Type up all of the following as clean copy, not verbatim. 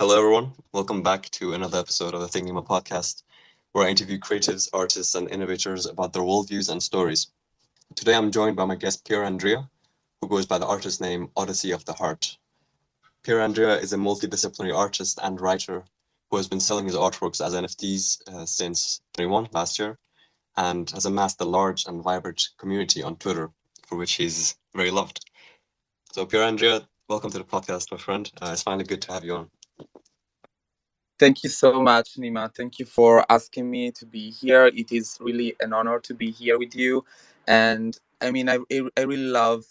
Hello, everyone. Welcome back to another episode of the Nima podcast, where I interview creatives, artists, and innovators about their worldviews and stories. Today, I'm joined by my guest, Pier Andrea, who goes by the artist name Odyssey of the Heart. Pier Andrea is a multidisciplinary artist and writer who has been selling his artworks as NFTs since 21 last year and has amassed a large and vibrant community on Twitter, for which he's very loved. So, Pier Andrea, welcome to the podcast, my friend. It's finally good to have you on. Thank you so much, Nima. Thank you for asking me to be here. It is really an honor to be here with you. And I really love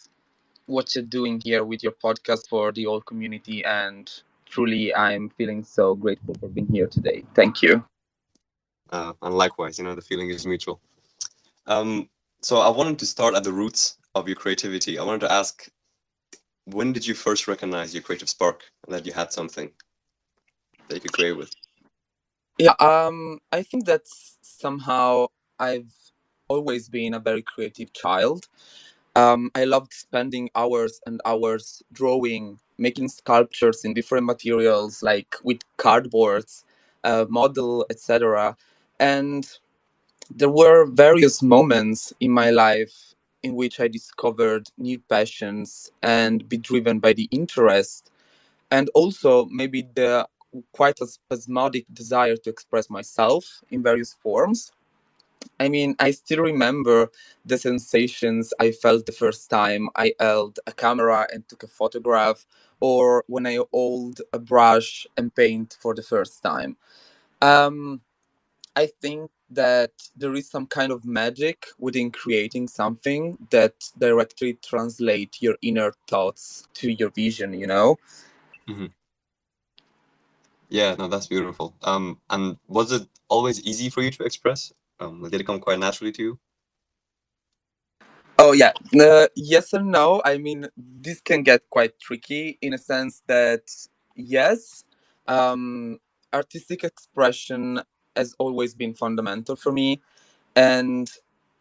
what you're doing here with your podcast for the whole community. And truly, I'm feeling so grateful for being here today. Thank you. And likewise, the feeling is mutual. Um, so I wanted to start at the roots of your creativity. I wanted to ask, when did you first recognize your creative spark and that you had something that you could create with? I think that somehow I've always been a very creative child. I loved spending hours and hours drawing, making sculptures in different materials, like with cardboards, model, etc. And there were various moments in my life in which I discovered new passions and be driven by the interest, and also maybe the quite a spasmodic desire to express myself in various forms. I still remember the sensations I felt the first time I held a camera and took a photograph, or when I hold a brush and paint for the first time. Um, I think that there is some kind of magic within creating something that directly translate your inner thoughts to your vision. Hmm. Yeah, no, that's beautiful. And was it always easy for you to express? Did it come quite naturally to you? Oh yeah, yes and no. This can get quite tricky in a sense that yes, um, artistic expression has always been fundamental for me, and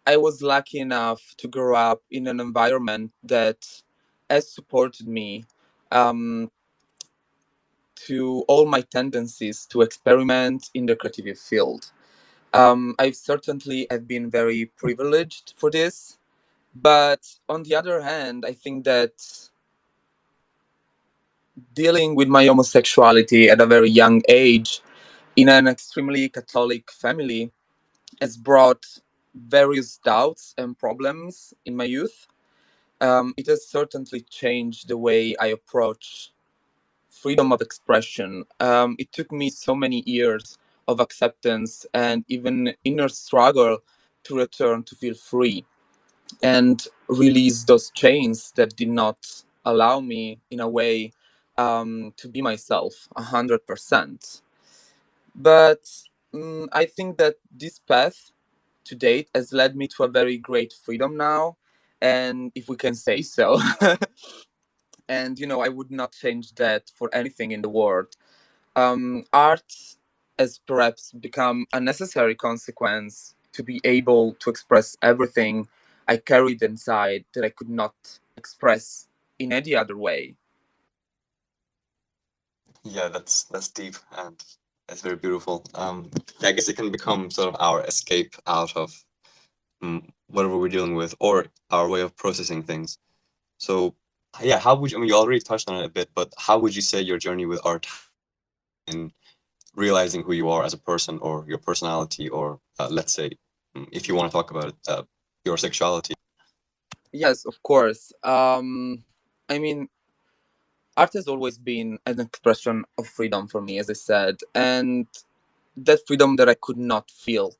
I was lucky enough to grow up in an environment that has supported me um, to all my tendencies to experiment in the creative field. I certainly have been very privileged for this, but on the other hand, I think that dealing with my homosexuality at a very young age in an extremely Catholic family has brought various doubts and problems in my youth. It has certainly changed the way I approach freedom of expression. It took me so many years of acceptance and even inner struggle to return to feel free and release those chains that did not allow me, in a way, to be myself 100%. But I think that this path to date has led me to a very great freedom now, and if we can say so. And I would not change that for anything in the world. Art has perhaps become a necessary consequence to be able to express everything I carried inside that I could not express in any other way. Yeah, that's deep and that's very beautiful. I guess it can become sort of our escape out of whatever we're dealing with or our way of processing things. So, yeah, how would you, I mean, you already touched on it a bit, but how would you say your journey with art in realizing who you are as a person or your personality, or let's say, if you want to talk about it, your sexuality? Yes, of course. I mean, Art has always been an expression of freedom for me, as I said, and that freedom that I could not feel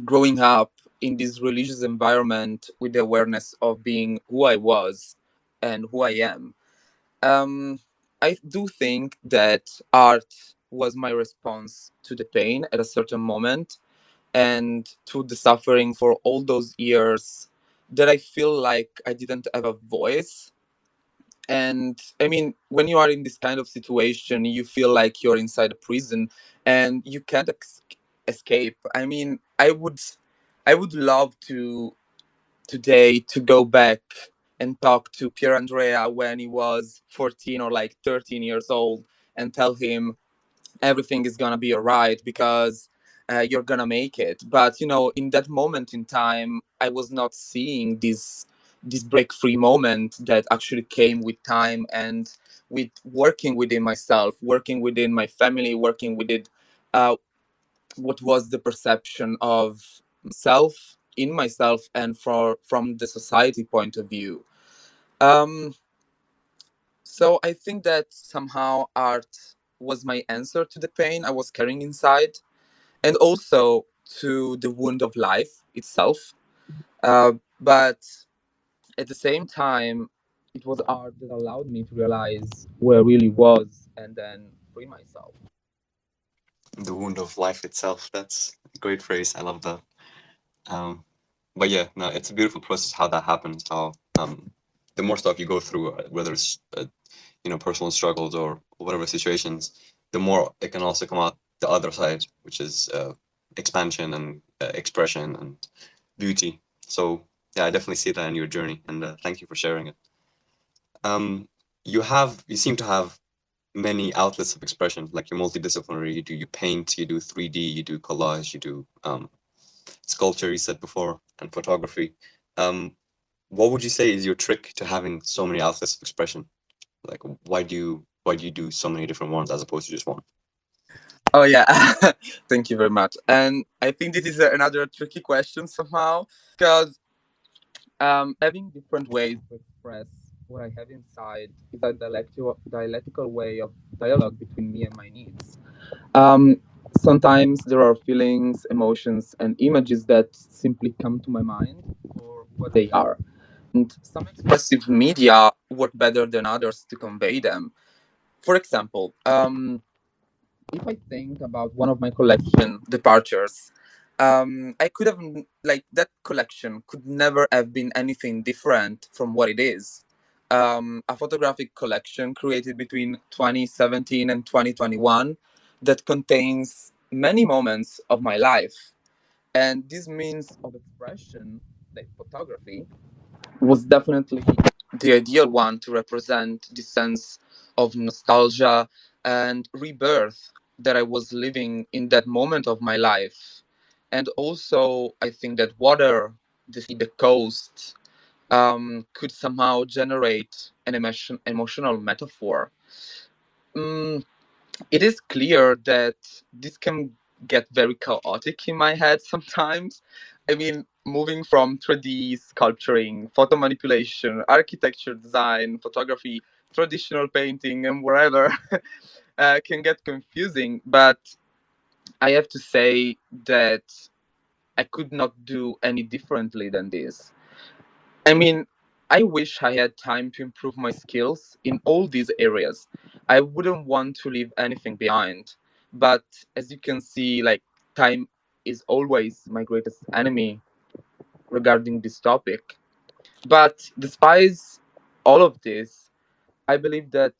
growing up in this religious environment with the awareness of being who I was and who I am. Um, I do think that art was my response to the pain at a certain moment and to the suffering for all those years that I feel like I didn't have a voice. And when you are in this kind of situation, you feel like you're inside a prison and you can't escape. I would love to today to go back and talk to Pier Andrea when he was 14 or like 13 years old and tell him everything is gonna be alright because you're gonna make it. But in that moment in time, I was not seeing this break free moment that actually came with time and with working within myself, working within my family, working within uh, what was the perception of myself in myself and from the society point of view. Um, so I think that somehow art was my answer to the pain I was carrying inside, and also to the wound of life itself. But at the same time, it was art that allowed me to realize where I really was and then free myself. The wound of life itself. That's a great phrase. I love that. Um, but yeah, no, it's a beautiful process how that happens. How the more stuff you go through, whether it's personal struggles or whatever situations, the more it can also come out the other side, which is expansion and expression and beauty. So yeah, I definitely see that in your journey, and thank you for sharing it. Um, you seem to have many outlets of expression, like you're multidisciplinary. You paint, you do 3D, you do collage, you do sculpture. You said before, and photography. Um, what would you say is your trick to having so many outlets of expression? Like, why do you do so many different ones as opposed to just one? Oh yeah, thank you very much. And I think this is another tricky question somehow because having different ways to express what I have inside is a dialectical way of dialogue between me and my needs. Um, Sometimes there are feelings, emotions, and images that simply come to my mind for what they are. And some expressive media work better than others to convey them. For example, if I think about one of my collection departures, I could have like that collection could never have been anything different from what it is. A photographic collection created between 2017 and 2021 that contains many moments of my life, and this means of expression, like photography, was definitely the ideal one to represent the sense of nostalgia and rebirth that I was living in that moment of my life. And also, I think that water, the sea, the coast, could somehow generate an emotional metaphor. Mm, it is clear that this can get very chaotic in my head sometimes. I mean, moving from 3D sculpturing, photo manipulation, architecture design, photography, traditional painting, and wherever can get confusing. But I have to say that I could not do any differently than this. I mean, I wish I had time to improve my skills in all these areas. I wouldn't want to leave anything behind. But as you can see, like, time is always my greatest enemy regarding this topic. But despite all of this, I believe that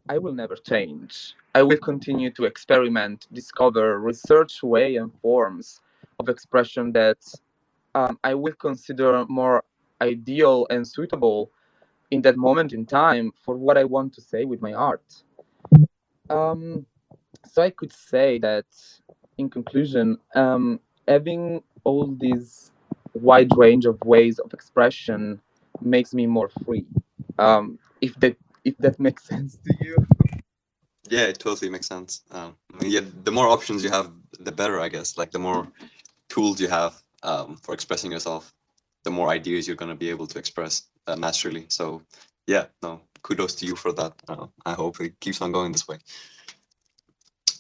I will never change. I will continue to experiment, discover, research way and forms of expression that I will consider more ideal and suitable in that moment in time for what I want to say with my art. Um, so I could say that, in conclusion, having all these wide range of ways of expression makes me more free. If that makes sense to you. Yeah, it totally makes sense. I mean, yeah, the more options you have, the better, I guess. Like the more tools you have for expressing yourself, the more ideas you're going to be able to express naturally. So, yeah, no, kudos to you for that. I hope it keeps on going this way.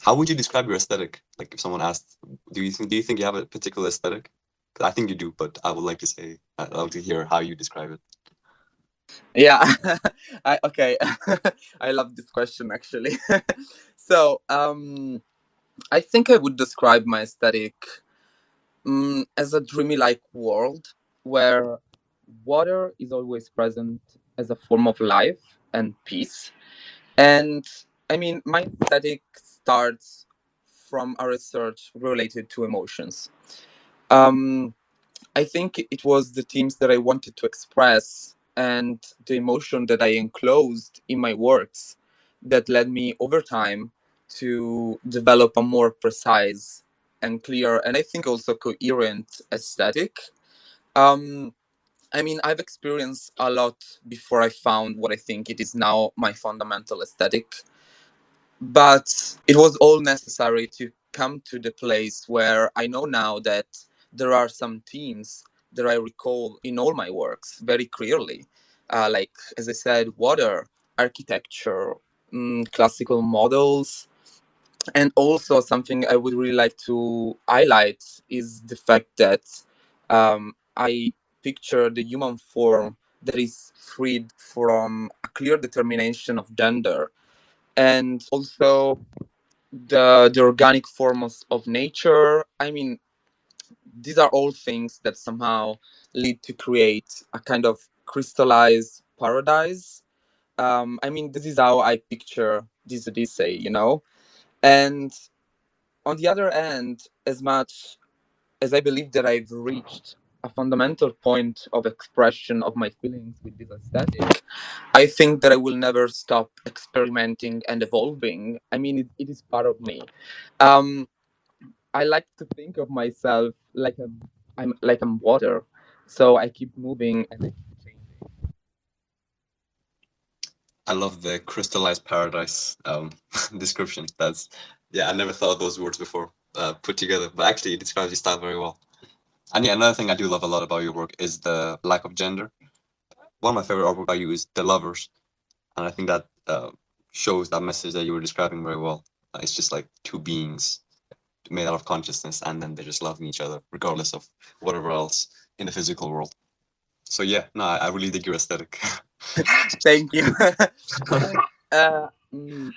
How would you describe your aesthetic? Like, if someone asked, do you think you have a particular aesthetic? 'Cause I think you do, but I would like to say, I'd like to hear how you describe it. Yeah, okay. I love this question actually. So, I think I would describe my aesthetic as a dreamy like world where water is always present as a form of life and peace. And I mean, my aesthetic starts from a research related to emotions. Um, I think it was the themes that I wanted to express and the emotion that I enclosed in my works that led me over time to develop a more precise and clear, and I think also coherent aesthetic. Um, I mean, I've experienced a lot before I found what I think it is now my fundamental aesthetic, but it was all necessary to come to the place where I know now that there are some themes that I recall in all my works very clearly. Like, as I said, water, architecture, classical models, and also something I would really like to highlight is the fact that I picture the human form that is freed from a clear determination of gender, and also the organic forms of nature. I mean, these are all things that somehow lead to create a kind of crystallized paradise. I mean, this is how I picture this Odyssey. And on the other hand, as much as I believe that I've reached a fundamental point of expression of my feelings with this aesthetic, I think that I will never stop experimenting and evolving. I mean, it is part of me. Um, I like to think of myself like I'm water, so I keep moving and I keep changing. I love the crystallized paradise description. That's yeah, I never thought of those words before put together, but actually it describes your style very well. And yeah, another thing I do love a lot about your work is the lack of gender. One of my favorite artwork by you is The Lovers, and I think that shows that message that you were describing very well. It's just like two beings made out of consciousness, and then they're just loving each other regardless of whatever else in the physical world. So yeah, no, I really dig your aesthetic. Thank you. uh, mm,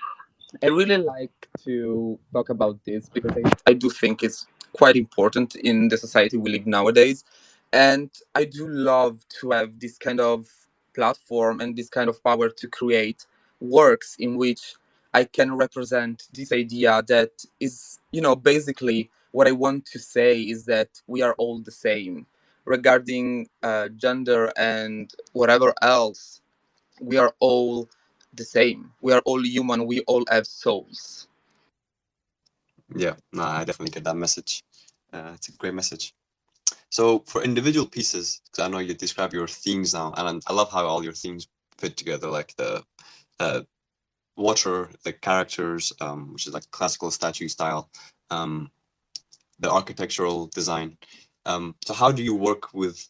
I really like to talk about this because I do think it's quite important in the society we live nowadays. And I do love to have this kind of platform and this kind of power to create works in which I can represent this idea that is, basically what I want to say is that we are all the same regarding gender and whatever else. We are all the same. We are all human. We all have souls. Yeah, no, I definitely get that message. It's a great message. So for individual pieces, because I know you describe your themes now, and I love how all your themes fit together, like the uh, water, the characters, which is like classical statue style, um, the architectural design. So how do you work with,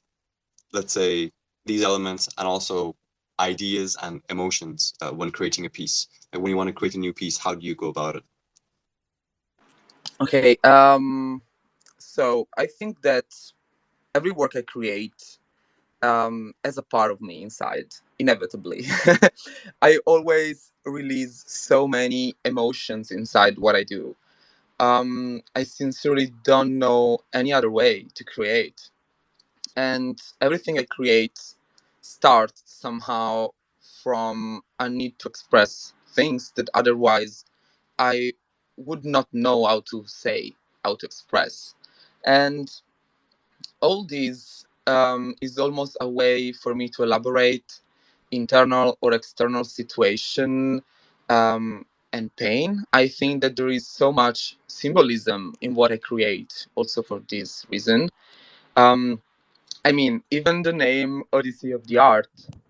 let's say, these elements and also ideas and emotions when creating a piece? Like when you want to create a new piece, how do you go about it? Okay. So I think that every work I create as a part of me inside, inevitably. I always release so many emotions inside what I do. I sincerely don't know any other way to create. And everything I create starts somehow from a need to express things that otherwise I would not know how to say, how to express. And all this is almost a way for me to elaborate internal or external situation and pain. I think that there is so much symbolism in what I create, also for this reason. Um, I mean, even the name Odyssey of the Art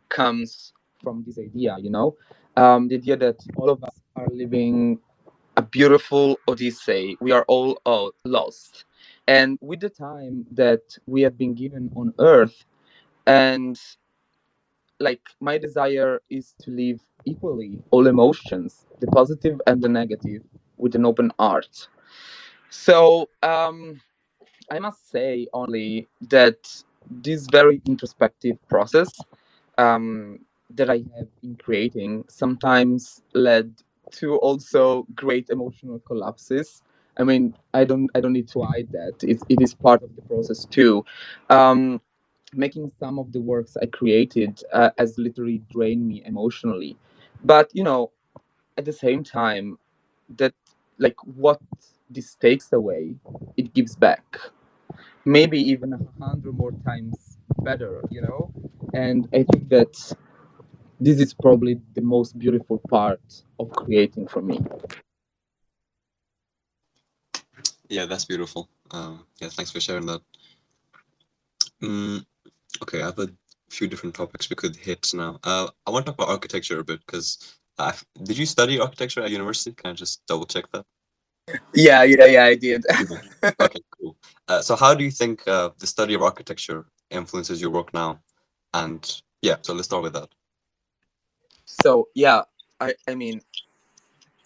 comes from this idea. The idea that all of us are living a beautiful Odyssey. We are all lost. And with the time that we have been given on Earth, and like my desire is to live equally all emotions, the positive and the negative, with an open heart. So I must say only that this very introspective process that I have in creating sometimes led to also great emotional collapses. I mean, I don't need to hide that. It is part of the process too. Um, Making some of the works I created has literally drained me emotionally, but at the same time, that like what this takes away, it gives back maybe even 100 more times better. And I think that this is probably the most beautiful part of creating for me. Yeah, that's beautiful. Yeah, thanks for sharing that. Mm, okay, I have a few different topics we could hit now. I want to talk about architecture a bit because did you study architecture at university? Can I just double check that? Yeah, I did. You did. Okay, cool. So how do you think the study of architecture influences your work now? And yeah, so let's start with that. So yeah, I mean,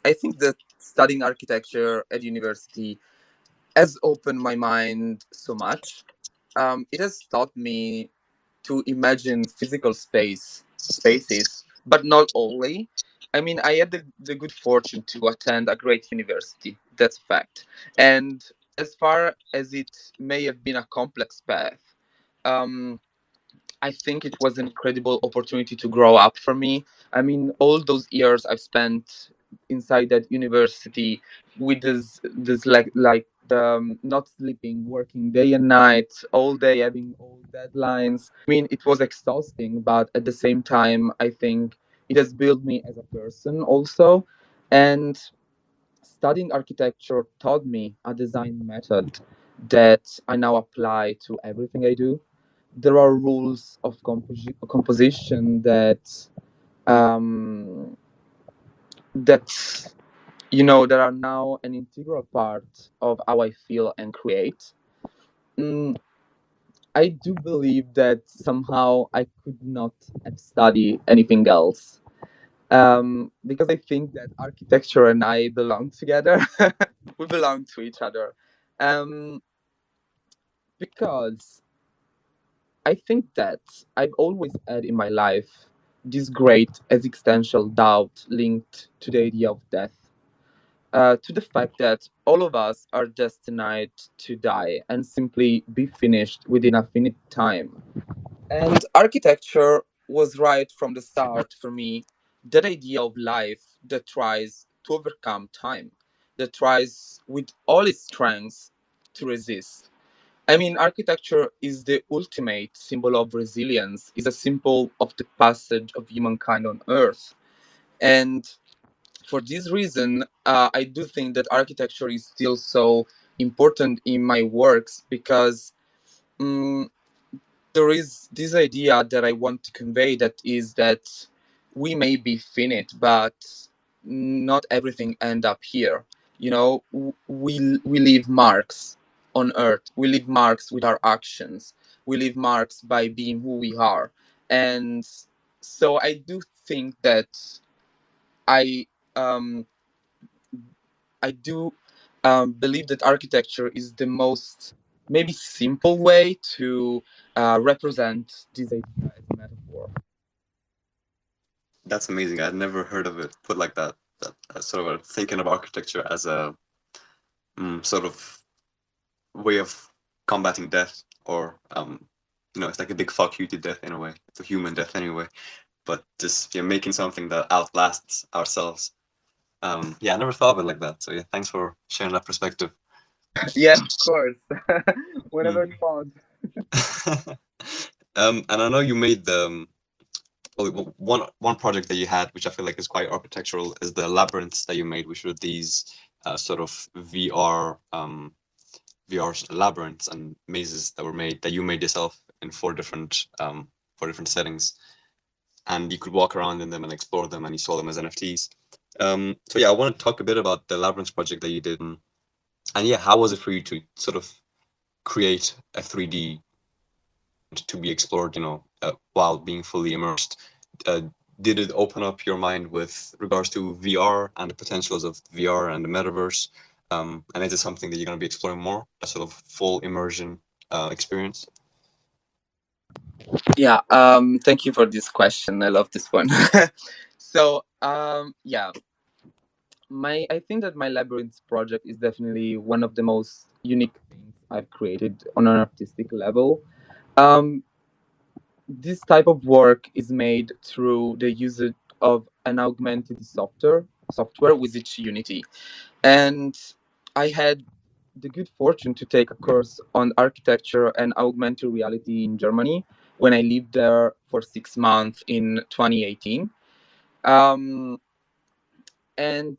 I think that studying architecture at university has opened my mind so much. It has taught me to imagine physical spaces, but not only. I mean, I had the good fortune to attend a great university. That's a fact. And as far as it may have been a complex path, um, I think it was an incredible opportunity to grow up for me. I mean, all those years I've spent inside that university with this like the not sleeping, working day and night, all day having all deadlines. I mean, it was exhausting, but at the same time, I think it has built me as a person also. And studying architecture taught me a design method that I now apply to everything I do. There are rules of composition um, that that are now an integral part of how I feel and create. Mm, I do believe that somehow I could not have studied anything else because I think that architecture and I belong together. We belong to each other. Um, because I think that I've always had in my life this great existential doubt linked to the idea of death, to the fact that all of us are destined to die and simply be finished within a finite time. And architecture was right from the start for me that idea of life that tries to overcome time, that tries with all its strengths to resist. I mean, architecture is the ultimate symbol of resilience, is a symbol of the passage of humankind on Earth. And for this reason, I do think that architecture is still so important in my works because um, there is this idea that I want to convey that is that we may be finite, but not everything end up here. We leave marks on Earth. We leave marks with our actions. We leave marks by being who we are, and so I do think that I um, I do believe that architecture is the most maybe simple way to represent this idea as a metaphor. That's amazing. I'd never heard of it put like that. That sort of thinking of architecture as a sort of way of combating death, or it's like a big fuck you to death in a way. It's a human death anyway, but just making something that outlasts ourselves. Yeah, I never thought of it like that. So yeah, thanks for sharing that perspective. Yeah, of course. Mm. Whenever you want. And I know you made the one project that you had, which I feel like is quite architectural, is the labyrinths that you made, which were these sort of VR labyrinths and mazes that were made that you made yourself in four different settings, and you could walk around in them and explore them, and you saw them as NFTs. So yeah, I want to talk a bit about the labyrinths project that you did, and yeah, how was it for you to sort of create a 3D to be explored, while being fully immersed? Uh, did it open up your mind with regards to VR and the potentials of VR and the metaverse? And is it something that you're going to be exploring more, a sort of full immersion experience? Yeah, thank you for this question. I love this one. So, yeah, my I think that my labyrinth project is definitely one of the most unique things I've created on an artistic level. Um, this type of work is made through the use of an augmented software with its Unity. And I had the good fortune to take a course on architecture and augmented reality in Germany. when I lived there for 6 months in 2018. Um, and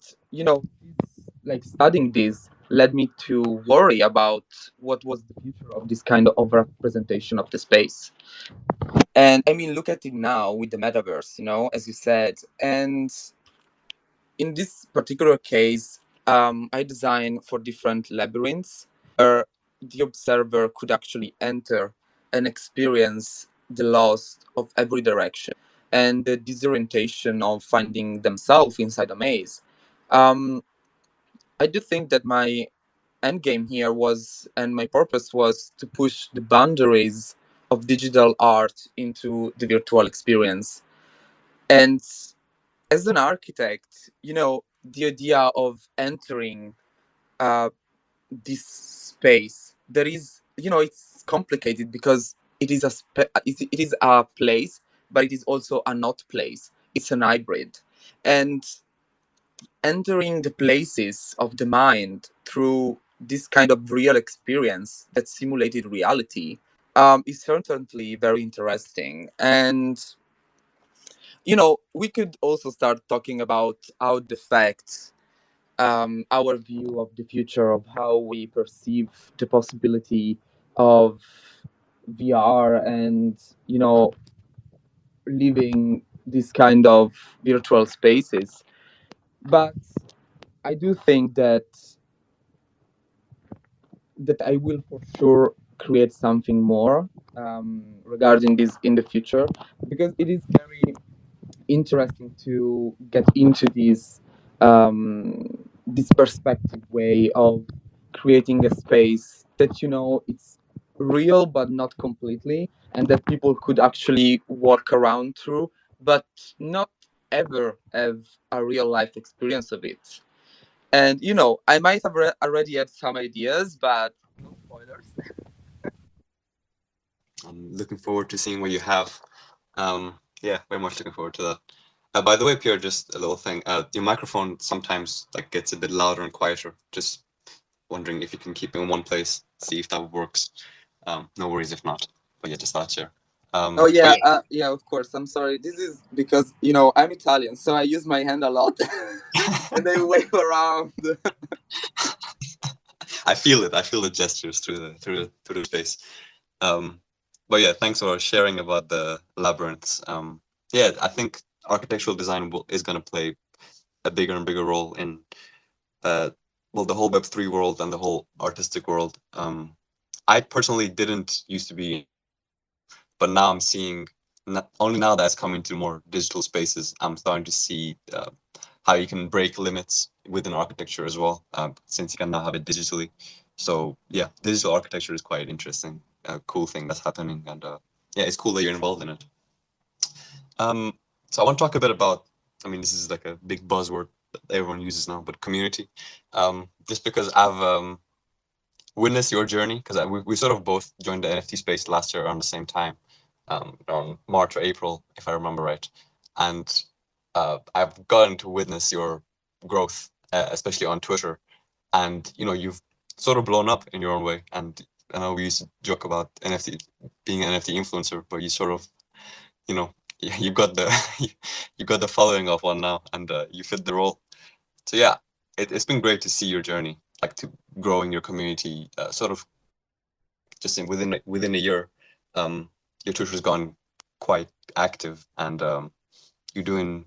like studying this led me to worry about what was the future of this kind of representation of the space. And I mean, look at it now with the metaverse, as you said. And in this particular case, I designed for different labyrinths where the observer could actually enter and experience the loss of every direction and the disorientation of finding themselves inside a maze. Um, I do think that my end game here was, and my purpose was to push the boundaries of digital art into the virtual experience. And as an architect, the idea of entering uh, this space, there is, it's complicated because it is a place, but it is also a not place. It's an hybrid. And entering the places of the mind through this kind of real experience that simulated reality is certainly very interesting. And we could also start talking about how it affects our view of the future, of how we perceive the possibility of VR and, living this kind of virtual spaces. But I do think that I will for sure create something more regarding this in the future, because it is very interesting to get into this perspective way of creating a space that it's real but not completely, and that people could actually walk around through, but not ever have a real life experience of it. And I might have already had some ideas, but no spoilers. I'm looking forward to seeing what you have. Yeah, very much looking forward to that. By the way, Pierre, just a little thing. Your microphone sometimes like gets a bit louder and quieter. Just wondering if you can keep it in one place. See if that works. No worries if not. But yeah, just thought share. Oh But yeah, yeah, yeah, of course. I'm sorry. This is because I'm Italian, so I use my hand a lot, and I wave around. I feel it. I feel the gestures through the space. Um, but yeah, thanks for sharing about the labyrinths. Yeah, I think architectural design is going to play a bigger and bigger role in uh, well, the whole Web3 world and the whole artistic world. I personally didn't used to be, but now I'm seeing not only now that's coming to more digital spaces. I'm starting to see how you can break limits within architecture as well, since you can now have it digitally. So yeah, digital architecture is quite interesting, cool thing that's happening, and yeah, it's cool that you're involved in it. Um, so I want to talk a bit about. I mean, this is like a big buzzword that everyone uses now, but community. Just because I've witnessed your journey, because we sort of both joined the NFT space last year around the same time, around March or April, if I remember right, and I've gotten to witness your growth, especially on Twitter, and you've sort of blown up in your own way. And I know we used to joke about NFT being an NFT influencer, but you sort of you know you've got the you've got the following of one now, and you fit the role. So yeah, it's been great to see your journey, like to growing your community, sort of just within a year. um your Twitter's gone quite active, and you're doing,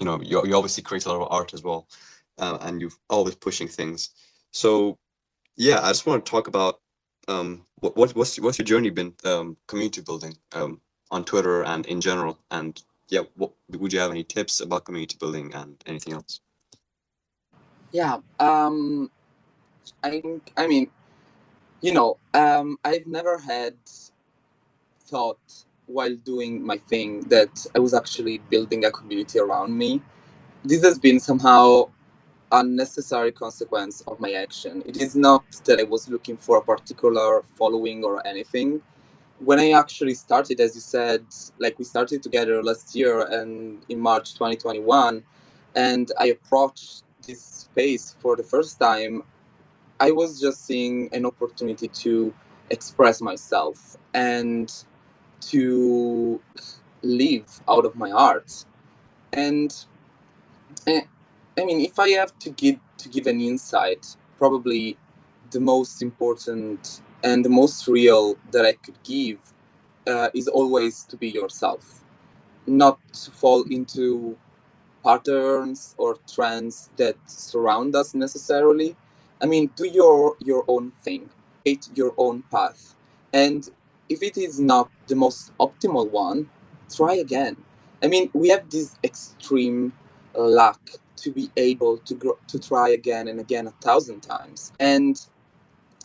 you obviously create a lot of art as well, and you're always pushing things. So yeah, I just want to talk about what's your journey been, community building, on Twitter and in general, and yeah, what would you have any tips about community building and anything else? Yeah. I mean, I've never had thought while doing my thing that I was actually building a community around me. This has been somehow a necessary consequence of my action. It is not that I was looking for a particular following or anything. When I actually started, as you said, like we started together last year and in March 2021, and I approached this space for the first time, I was just seeing an opportunity to express myself and to live out of my art. And eh, I mean, if I have to give an insight, probably the most important and the most real that I could give is always to be yourself, not to fall into patterns or trends that surround us necessarily. I mean, do your own thing, create your own path, and if it is not the most optimal one, try again. I mean, we have this extreme luck to be able to try again and again 1,000 times, and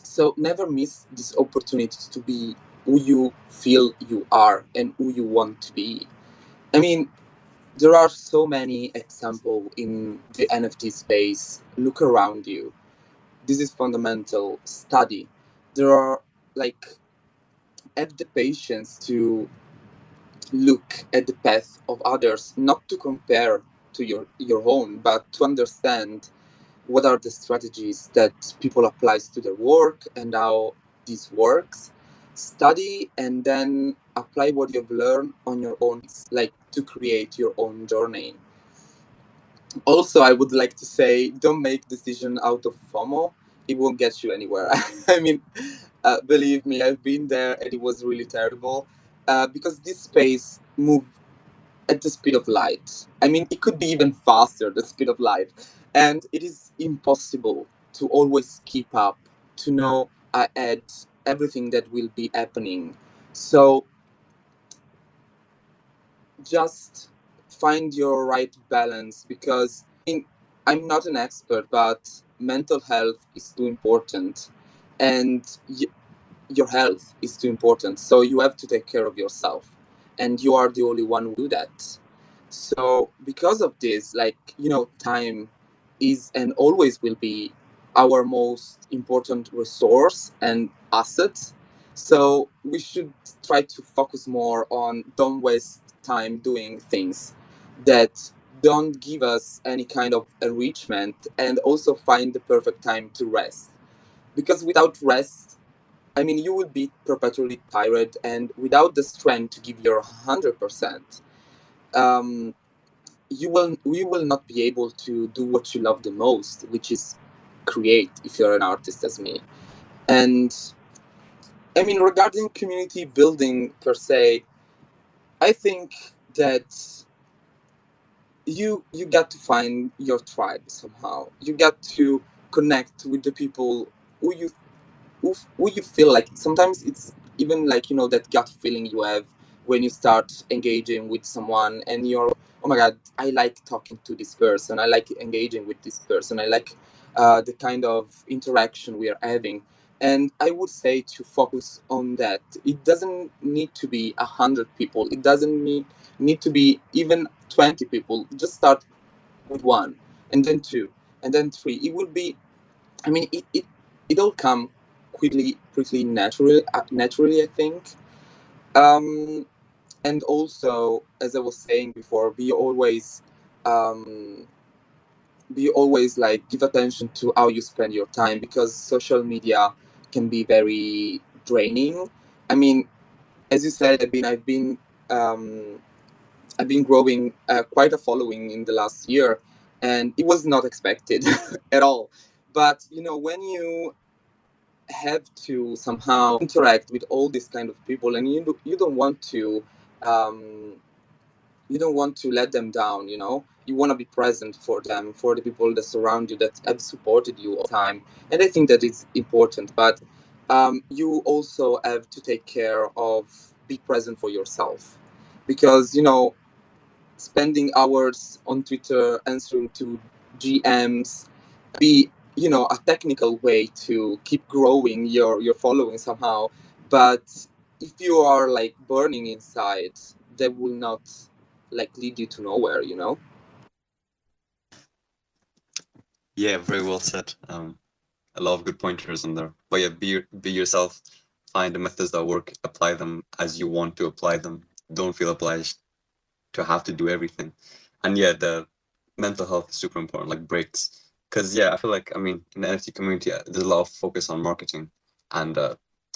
so never miss this opportunity to be who you feel you are and who you want to be. I mean, there are so many examples in the NFT space. Look around you. This is fundamental. Study. There are like have the patience to look at the path of others, not to compare to your own, but to understand what are the strategies that people applies to their work and how this works. Study and then apply what you've learned on your own pace, like to create your own journey. Also, I would like to say, don't make decision out of FOMO. It won't get you anywhere. I mean, believe me, I've been there and it was really terrible, because this space move at the speed of light. I mean, it could be even faster, the speed of light. And it is impossible to always keep up, to know ahead everything that will be happening. So just find your right balance, because I mean, I'm not an expert, but mental health is too important, and your health is too important. So you have to take care of yourself, and you are the only one who do that. So because of this, like, time is and always will be our most important resource and asset. So we should try to focus more on don't waste time doing things that don't give us any kind of enrichment, and also find the perfect time to rest, because without rest, I mean, you will be perpetually tired, and without the strength to give your 100%, um, you will not be able to do what you love the most, which is create. If you're an artist, as me. And I mean, regarding community building per se, I think that you got to find your tribe somehow. You got to connect with the people who you feel like. Sometimes it's even like, that gut feeling you have when you start engaging with someone, and you're, oh my god, I like talking to this person, I like engaging with this person, I like the kind of interaction we are having. And I would say to focus on that. It doesn't need to be 100 people, it doesn't need to be even 20 people. Just start with one, and then two, and then three. It will be, I mean, it'll come quickly, pretty naturally, I think. Um, and also, as I was saying before, um, be always like give attention to how you spend your time, because social media can be very draining. I mean, as you said, um, I've been growing quite a following in the last year, and it was not expected at all. But when you have to somehow interact with all these kind of people, and you don't want to, um, let them down. You want to be present for them, for the people that surround you, that have supported you all the time. And I think that is important. But you also have to take care of, be present for yourself, because spending hours on Twitter answering to GMs be a technical way to keep growing your following somehow. But if you are like burning inside, that will not like lead you to nowhere. Yeah, very well said. A lot of good pointers in there. But yeah, be yourself. Find the methods that work. Apply them as you want to apply them. Don't feel obliged to have to do everything. And yeah, the mental health is super important, like breaks. Because yeah, I feel like, I mean, in the NFT community, there's a lot of focus on marketing and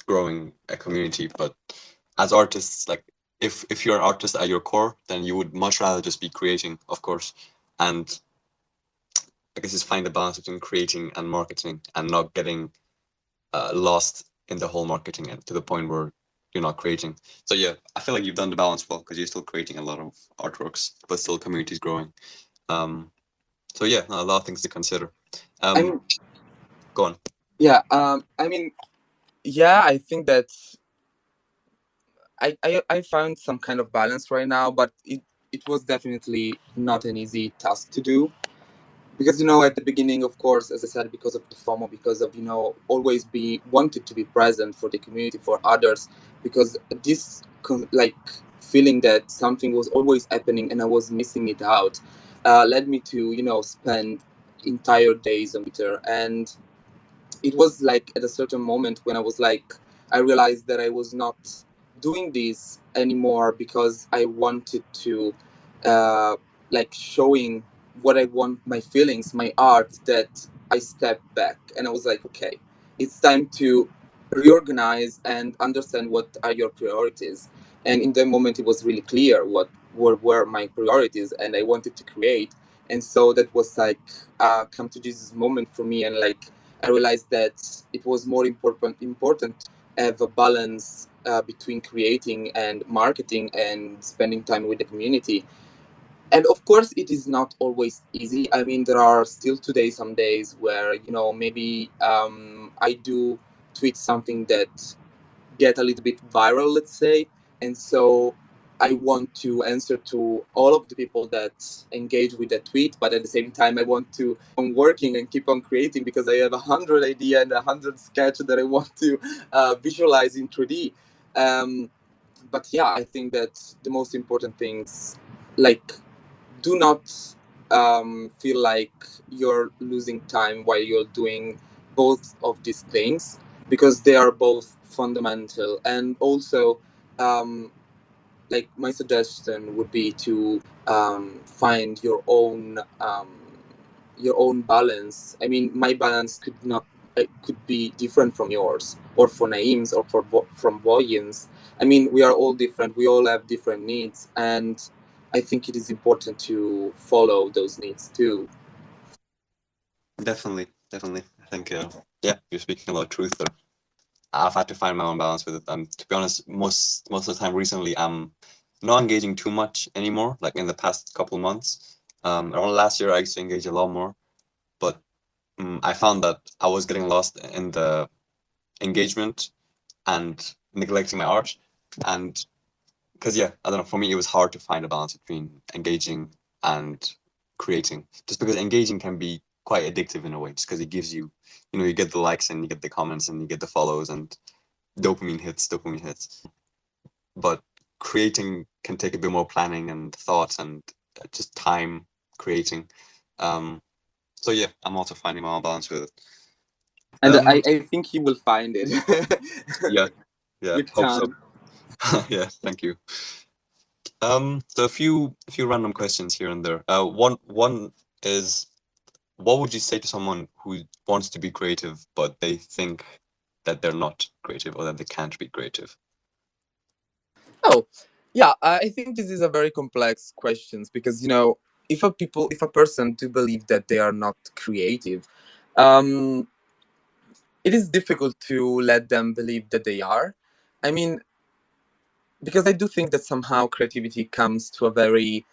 growing a community. But as artists, like if you're an artist at your core, then you would much rather just be creating, of course. And I guess it's find the balance between creating and marketing and not getting lost in the whole marketing and to the point where you're not creating. So yeah, I feel like you've done the balance well because you're still creating a lot of artworks, but still community's growing. Um, so yeah, a lot of things to consider. I Um, mean, go on. yeah. I mean, yeah. I think that I found some kind of balance right now, but it was definitely not an easy task to do. Because at the beginning, of course, as I said, because of the FOMO, because of always be wanted to be present for the community, for others, because this like feeling that something was always happening and I was missing it out, led me to spend entire days on Twitter. And it was like at a certain moment when I was like, I realized that I was not doing this anymore because I wanted to, uh, like, showing what I want, my feelings, my art, that I stepped back and I was like, okay, it's time to reorganize and understand what are your priorities. And in that moment, it was really clear what were my priorities, and I wanted to create. And so that was like come to Jesus moment for me, and like I realized that it was more important to have a balance between creating and marketing and spending time with the community. And of course, it is not always easy. I mean, there are still today some days where maybe I do tweet something that get a little bit viral, let's say. And so I want to answer to all of the people that engage with that tweet, but at the same time, I want to keep on working and keep on creating because I have 100 idea and 100 sketch that I want to visualize in 3D. Um, but yeah, I think that the most important things, like, do not feel like you're losing time while you're doing both of these things, because they are both fundamental. And also, um, like, my suggestion would be to find your own balance. I mean, my balance could not could be different from yours, or for Naeem's, or from Voyin's. I mean, we are all different. We all have different needs, and I think it is important to follow those needs too. Definitely, definitely. I think yeah, you're speaking a lot of truth there. I've had to find my own balance with it. And to be honest, most of the time recently, I'm not engaging too much anymore. Like in the past couple months, around last year, I used to engage a lot more, but I found that I was getting lost in the engagement and neglecting my art. And because yeah, I don't know, for me, it was hard to find a balance between engaging and creating. Just because engaging can be quite addictive in a way, just because it gives you, you get the likes and you get the comments and you get the follows and dopamine hits. But creating can take a bit more planning and thought and just time creating. Um, so yeah, I'm also finding my own balance with it. And I think you will find it Yeah, yeah, with hope so. time. Yeah, thank you. So a few random questions here and there. One is, what would you say to someone who wants to be creative but they think that they're not creative or that they can't be creative? Oh, yeah. I think this is a very complex questions, because if a person do believe that they are not creative, um, it is difficult to let them believe that they are. I mean, because I do think that somehow creativity comes to a very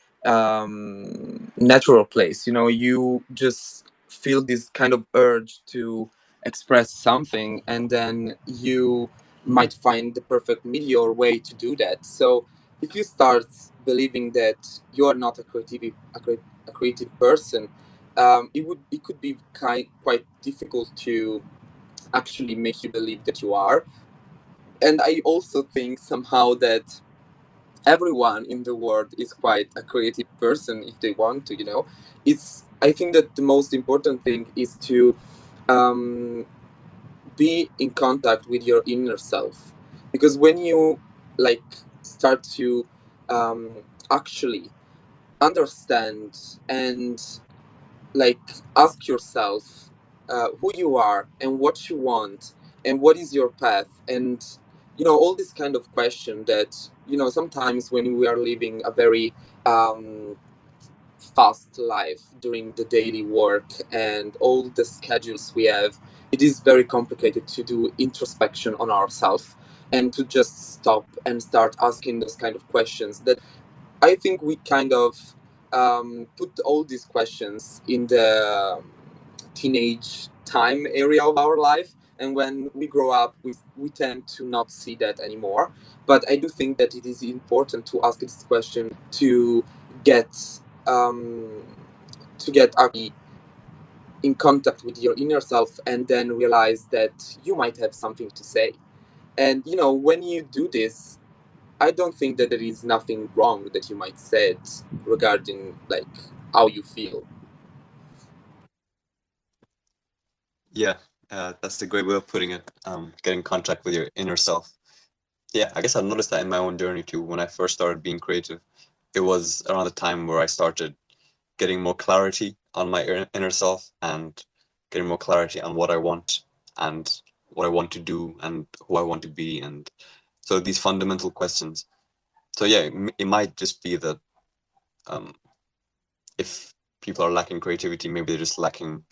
natural place. You just feel this kind of urge to express something, and then you might find the perfect media or way to do that. So if you start believing that you are not a creative person, it could be quite difficult to actually make you believe that you are. And I also think somehow that everyone in the world is quite a creative person if they want to. It's I think that the most important thing is to um, be in contact with your inner self, because when you, like, start to um, actually understand and, like, ask yourself who you are and what you want and what is your path, and all this kind of question that sometimes when we are living a very um, fast life during the daily work and all the schedules we have, it is very complicated to do introspection on ourselves and to just stop and start asking those kind of questions that I think we kind of put all these questions in the teenage time area of our life. And when we grow up, we tend to not see that anymore. But I do think that it is important to ask this question get um, to get actually in contact with your inner self and then realize that you might have something to say. And when you do this, I don't think that there is nothing wrong that you might say it regarding like how you feel. Yeah, that's a great way of putting it. Get in contact with your inner self. Yeah, I guess I've noticed that in my own journey too. When I first started being creative, it was around the time where I started getting more clarity on my inner self and getting more clarity on what I want and what I want to do and who I want to be. And so these fundamental questions. So yeah, it might just be that um, if people are lacking creativity, maybe they're just lacking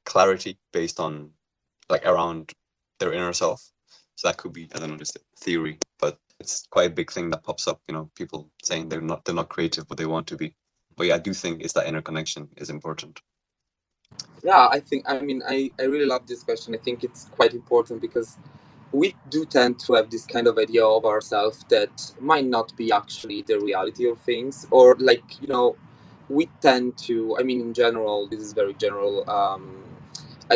clarity based on like around their inner self. So that could be, I don't know, just a theory, but it's quite a big thing that pops up. People saying they're not creative, but they want to be. But yeah, I do think it's that inner connection is important. Yeah, I really love this question. I think it's quite important because we do tend to have this kind of idea of ourselves that might not be actually the reality of things, or like we tend to, in general, this is very general.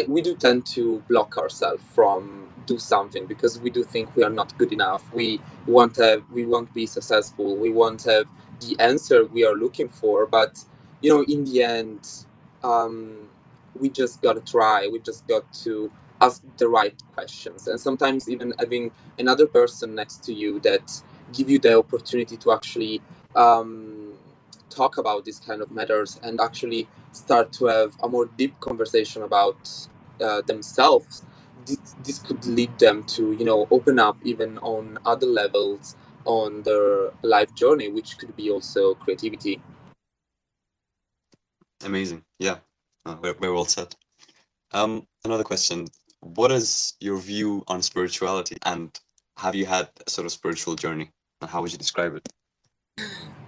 We do tend to block ourselves from do something because we do think we are not good enough. We won't be successful. We won't have the answer we are looking for. But in the end, um, we just gotta try. We just got to ask the right questions, and sometimes even having another person next to you that give you the opportunity to actually um, talk about these kind of matters and actually start to have a more deep conversation about themselves. This could lead them to open up even on other levels on their life journey, which could be also creativity. Amazing. Yeah, very well said. Another question. What is your view on spirituality, and have you had a sort of spiritual journey? And how would you describe it?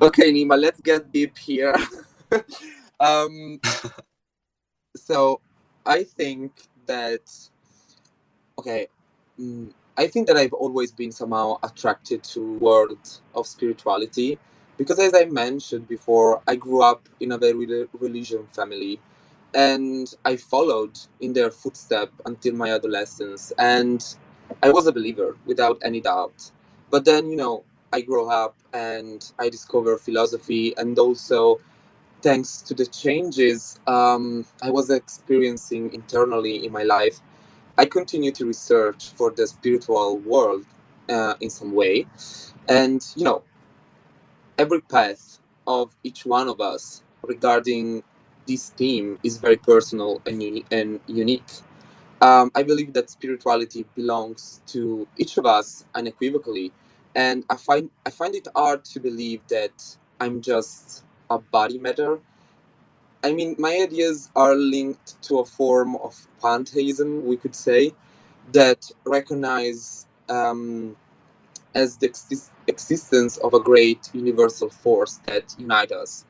Okay, Nima, let's get deep here. um, so I think that okay, I think that I've always been somehow attracted to world of spirituality because, as I mentioned before, I grew up in a very religion family, and I followed in their footsteps until my adolescence, and I was a believer without any doubt. But then, I grew up and I discovered philosophy, and also thanks to the changes I was experiencing internally in my life, I continue to research for the spiritual world in some way. And, every path of each one of us regarding this theme is very personal and, unique. I believe that spirituality belongs to each of us unequivocally. And I find it hard to believe that I'm just a body matter. My ideas are linked to a form of pantheism, we could say, that recognize as the existence of a great universal force that unites us,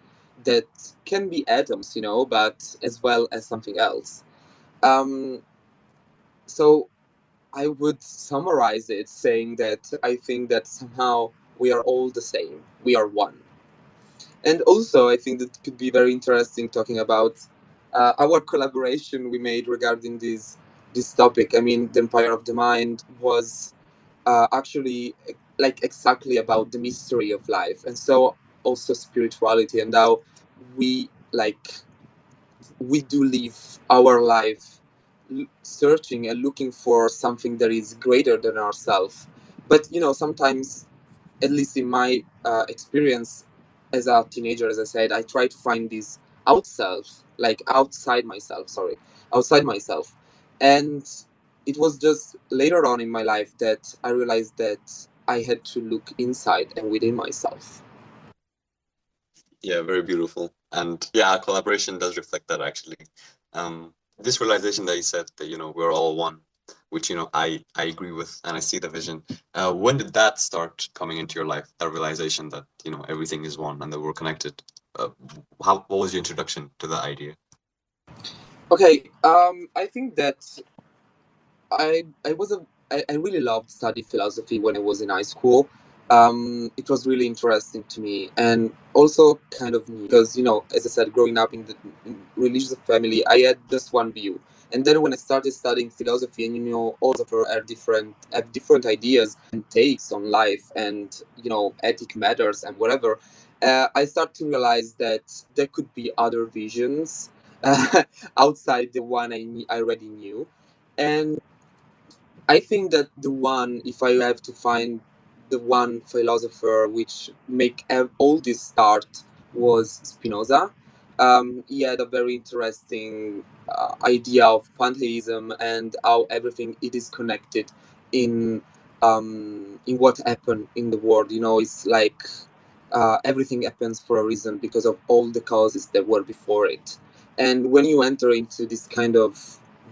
that can be atoms, but as well as something else. Um, so I would summarize it saying that I think that somehow we are all the same. We are one. And also, I think that could be very interesting talking about our collaboration we made regarding this topic. The Empire of the Mind was actually like exactly about the mystery of life, and so also spirituality and how we we do live our life searching and looking for something that is greater than ourselves. But sometimes, at least in my experience as a teenager, as I said, I try to find this outside myself. And it was just later on in my life that I realized that I had to look inside and within myself. Yeah, very beautiful. And yeah, our collaboration does reflect that actually. This realization that you said that, we're all one, which, I agree with and I see the vision. When did that start coming into your life? That realization that, everything is one and that we're connected. What was your introduction to that idea? Okay, I think that I was a I really loved study philosophy when I was in high school. It was really interesting to me, and also kind of new because as I said, growing up in the religious family, I had just one view. And then when I started studying philosophy, and all philosophers are different, have different ideas and takes on life, and ethic matters and whatever. I started to realize that there could be other visions outside the one I already knew, and I think that the one, if I have to find the one philosopher which make all this start, was Spinoza. He had a very interesting idea of pantheism and how everything it is connected in in what happened in the world. It's like everything happens for a reason because of all the causes that were before it. And when you enter into this kind of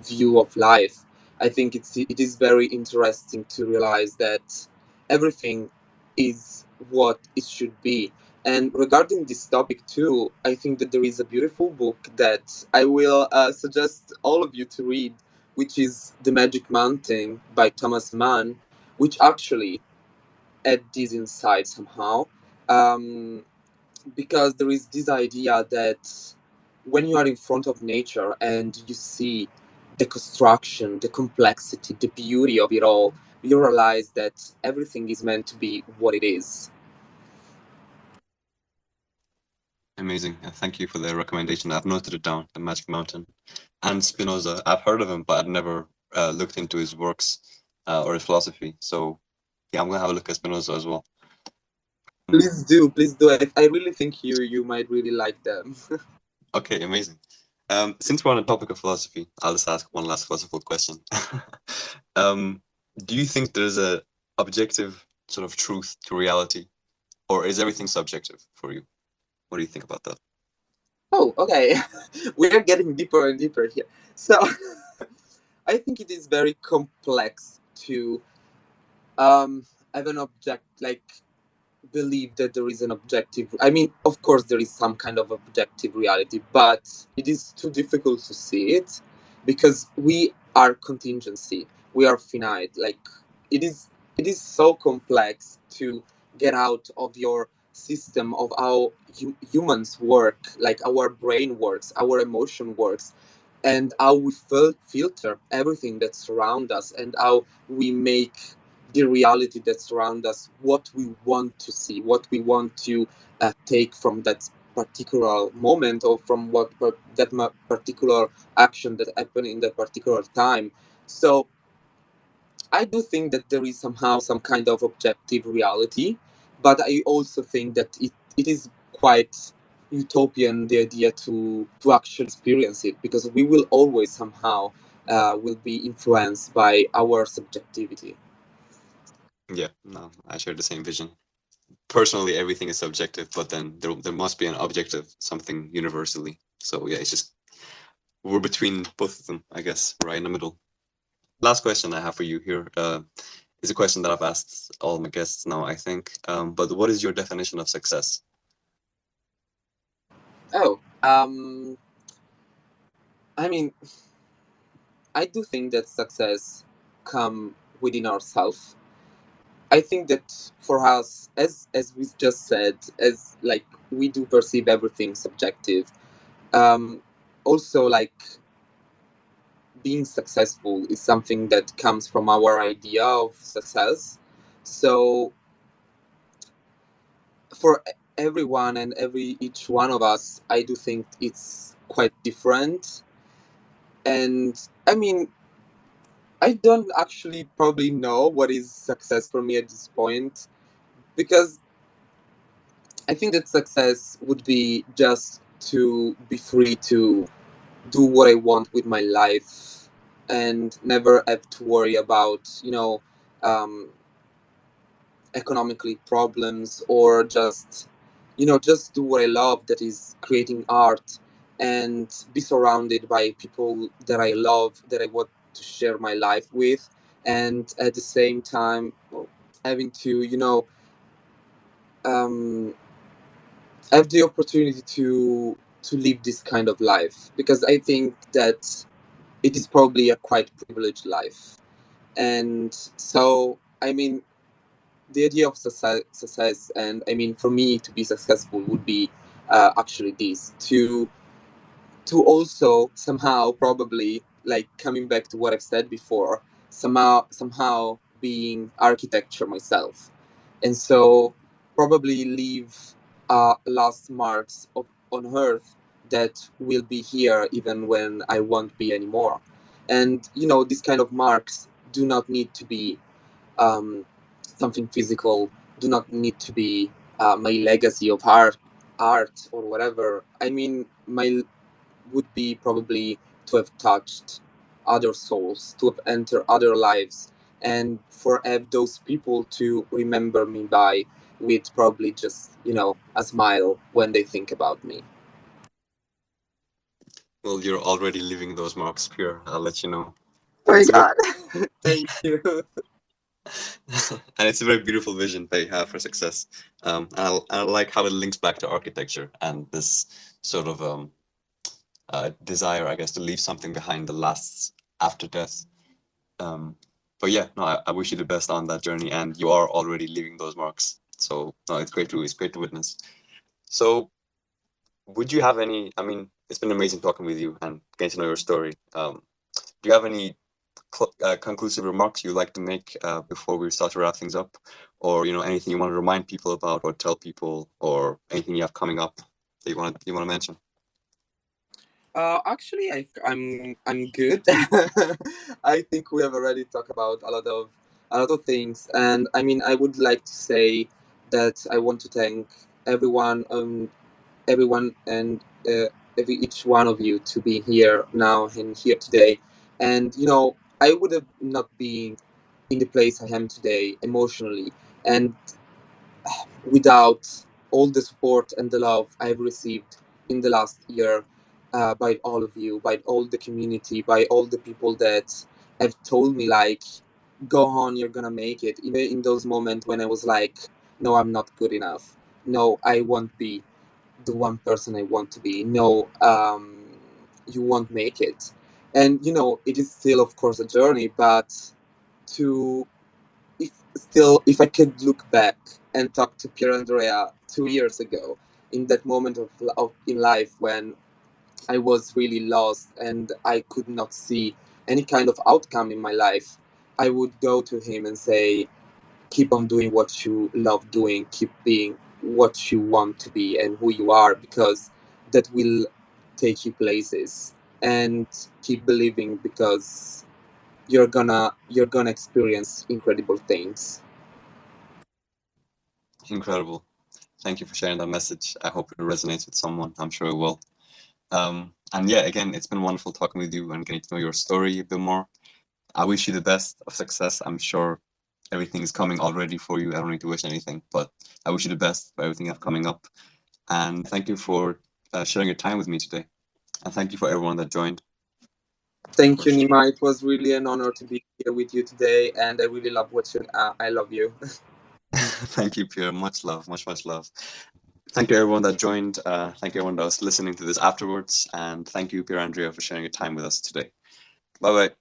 view of life, I think it is very interesting to realize that everything is what it should be. And regarding this topic too, I think that there is a beautiful book that I will suggest all of you to read, which is The Magic Mountain by Thomas Mann, which actually add this insight somehow. Um, because there is this idea that when you are in front of nature and you see the construction, the complexity, the beauty of it all, you realize that everything is meant to be what it is. Amazing. Thank you for the recommendation. I've noted it down, The Magic Mountain. And Spinoza, I've heard of him, but I'd never looked into his works or his philosophy. So, yeah, I'm going to have a look at Spinoza as well. Mm. Please do, please do. I really think you might really like them. Okay, amazing. Since we're on the topic of philosophy, I'll just ask one last philosophical question. um, do you think there's a objective sort of truth to reality, or is everything subjective for you? What do you think about that? Oh, okay. We are getting deeper and deeper here. So I think it is very complex to have an object like believe that there is an objective. I mean, of course, there is some kind of objective reality, but it is too difficult to see it because we are contingency. We are finite. Like it is, it is so complex to get out of your system of how humans work, like our brain works, our emotion works, and how we filter everything that surrounds us, and how we make the reality that surrounds us what we want to see, what we want to take from that particular moment, or from particular action that happened in that particular time. So I do think that there is somehow some kind of objective reality, but I also think that it is quite utopian, the idea to actually experience it, because we will always somehow will be influenced by our subjectivity. Yeah, no, I share the same vision. Personally, everything is subjective, but then there must be an objective, something universally. So yeah, it's just we're between both of them, I guess, right in the middle. Last question I have for you here is a question that I've asked all my guests now, I think. But what is your definition of success? Oh, I mean, I do think that success come within ourselves. I think that for us, as we just said, as like we do perceive everything subjective. Um, Also, like being successful is something that comes from our idea of success. So for everyone and every each one of us, I do think it's quite different. And I mean, I don't actually probably know what is success for me at this point, because I think that success would be just to be free to do what I want with my life and never have to worry about, um, economically problems, or just, just do what I love, that is creating art, and be surrounded by people that I love, that I want to share my life with, and at the same time having to, um, have the opportunity to live this kind of life, because I think that it is probably a quite privileged life. And so, I mean, the idea of success, and I mean, for me to be successful would be actually this, to also somehow, probably, like, coming back to what I've said before, somehow being architecture myself, and so probably leave last marks on earth that will be here even when I won't be anymore. And these kind of marks do not need to be um, something physical, do not need to be my legacy of art or whatever. I mean, my would be probably to have touched other souls, to have entered other lives, and for have those people to remember me by, with probably just a smile when they think about me. Well, you're already leaving those marks, Pure. I'll let you know. Oh And my it's a very god! Thank you. and it's a very beautiful vision that you have for success. I like how it links back to architecture and this sort of desire, I guess, to leave something behind that lasts after death. Um, but yeah, no, I wish you the best on that journey, and you are already leaving those marks. So no, it's great to witness. So would you have any? I mean, it's been amazing talking with you and getting to know your story. Do you have any conclusive remarks you'd like to make before we start to wrap things up, or anything you want to remind people about, or tell people, or anything you have coming up that you want to mention? Actually, I'm good. I think we have already talked about a lot of things, and I mean, I would like to say that I want to thank everyone, everyone, and each one of you to be here now and here today. And I would have not been in the place I am today emotionally, and without all the support and the love I've received in the last year, by all of you, by all the community, by all the people that have told me, like, go on, you're gonna make it. Even in those moments when I was like, no, I'm not good enough. No, I won't be the one person I want to be. No, you won't make it. And it is still, of course, a journey, but to if I could look back and talk to Pier Andrea 2 years ago, in that moment of in life when I was really lost and I could not see any kind of outcome in my life, I would go to him and say, keep on doing what you love doing, keep being what you want to be and who you are, because that will take you places, and keep believing, because you're gonna experience incredible things. Incredible. Thank you for sharing that message. I hope it resonates with someone. I'm sure it will. And yeah, again, it's been wonderful talking with you and getting to know your story a bit more. I wish you the best of success. I'm sure everything is coming already for you. I don't need to wish anything, but I wish you the best for everything you have coming up. And thank you for sharing your time with me today. And thank you for everyone that joined. Thank For you, sure. Nima. It was really an honor to be here with you today, and I really love what you. I love you. Thank you, Pierre. Much love, much love. Thank you, everyone that joined. Thank you, everyone that was listening to this afterwards. And thank you, Pierre Andrea, for sharing your time with us today. Bye bye.